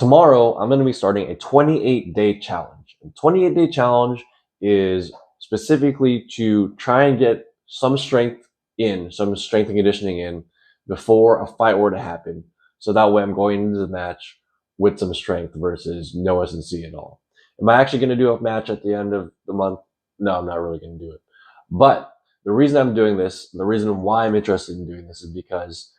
tomorrow I'm going to be starting a 28-day challenge. A 28-day challenge is specifically to try and get some strength and conditioning in before a fight were to happen. So that way I'm going into the match with some strength versus no S&C at all. Am I actually going to do a match at the end of the month? No, I'm not really going to do it. But the reason I'm doing this, the reason why I'm interested in doing this is because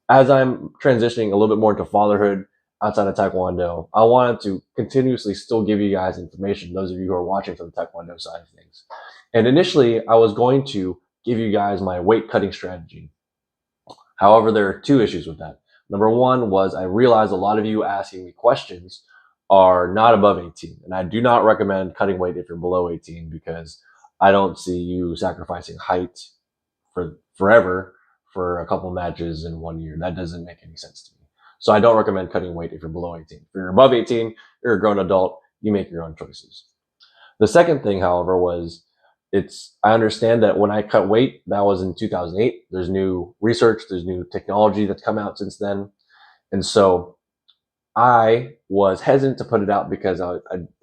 as I'm transitioning a little bit more into fatherhood outside of Taekwondo, I wanted to continuously still give you guys information, those of you who are watching from the Taekwondo side of things. And initially, I was going to give you guys my weight cutting strategy. However, there are two issues with that. Number one was I realized a lot of you asking me questions are not above 18. And I do not recommend cutting weight if you're below 18 because I don't see you sacrificing height for forever for a couple matches in 1 year. That doesn't make any sense to me. So I don't recommend cutting weight if you're below 18. If you're above 18, you're a grown adult, you make your own choices. The second thing, however, was I understand that when I cut weight, that was in 2008. There's new research, there's new technology that's come out since then. And so I was hesitant to put it out because I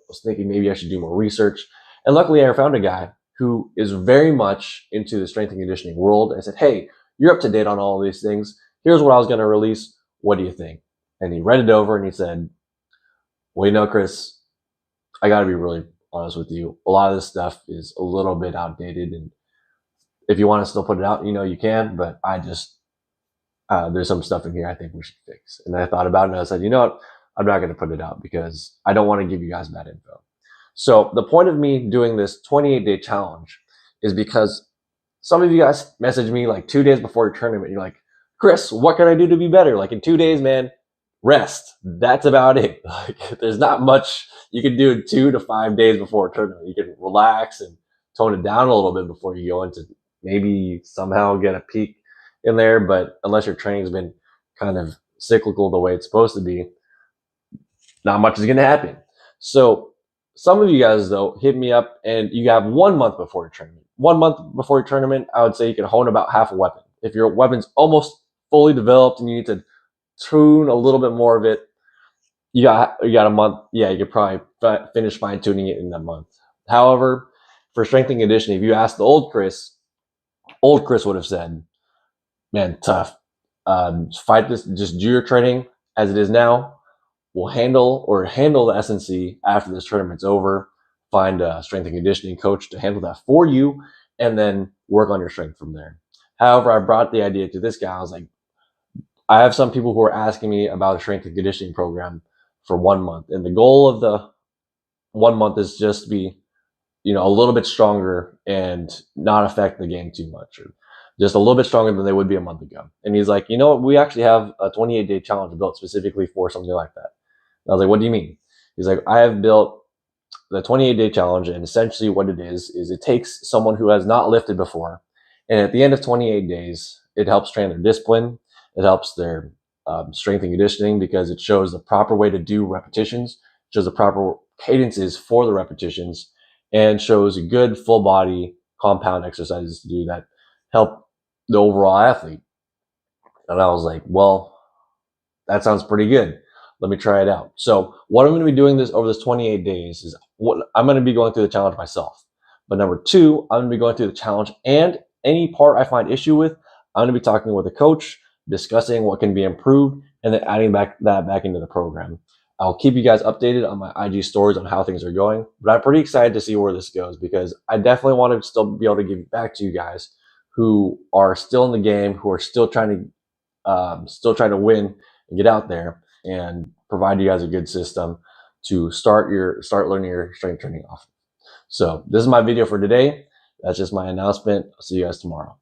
was thinking maybe I should do more research. And luckily I found a guy who is very much into the strength and conditioning world. I said, hey, you're up to date on all of these things. Here's what I was going to release. What do you think? And he read it over and he said, well, you know, Chris, I got to be really honest with you. A lot of this stuff is a little bit outdated. And if you want to still put it out, you know, you can, but there's some stuff in here I think we should fix. And I thought about it and I said, you know what? I'm not going to put it out because I don't want to give you guys bad info. So the point of me doing this 28-day challenge is because some of you guys message me like 2 days before your tournament. You're like, Chris, what can I do to be better? Like in 2 days, man, rest. That's about it. Like there's not much you can do in 2 to 5 days before a tournament. You can relax and tone it down a little bit before you go into maybe somehow get a peak in there. But unless your training's been kind of cyclical the way it's supposed to be, not much is going to happen. So some of you guys, though, hit me up and you have 1 month before your tournament. 1 month before your tournament, I would say you can hone about half a weapon. If your weapon's almost fully developed and you need to tune a little bit more of it, you got a month. Yeah, you could probably finish fine tuning it in that month. However, for strength and conditioning, if you ask the old Chris would have said, man, tough. Fight this, just do your training as it is now. We'll handle the S&C after this tournament's over. Find a strength and conditioning coach to handle that for you, and then work on your strength from there. However, I brought the idea to this guy. I was like, I have some people who are asking me about a strength and conditioning program for 1 month. And the goal of the 1 month is just to be, you know, a little bit stronger and not affect the game too much, or just a little bit stronger than they would be a month ago. And he's like, you know what? We actually have a 28-day challenge built specifically for something like that. And I was like, what do you mean? He's like, I have built the 28-day challenge, and essentially what it is it takes someone who has not lifted before, and at the end of 28 days, it helps train their discipline. It helps their strength and conditioning because it shows the proper way to do repetitions, shows the proper cadences for the repetitions, and shows good full body compound exercises to do that help the overall athlete. And I was like, well, that sounds pretty good. Let me try it out. So what I'm going to be doing over this 28 days is I'm going to be going through the challenge myself. But number two, I'm going to be going through the challenge, and any part I find issue with, I'm going to be talking with a coach, discussing what can be improved, and then adding that back into the program. I'll keep you guys updated on my IG stories on how things are going, but I'm pretty excited to see where this goes because I definitely want to still be able to give back to you guys who are still in the game, who are still trying to win and get out there, and provide you guys a good system to start learning your strength training off. So this is my video for today. That's just my announcement. I'll see you guys tomorrow.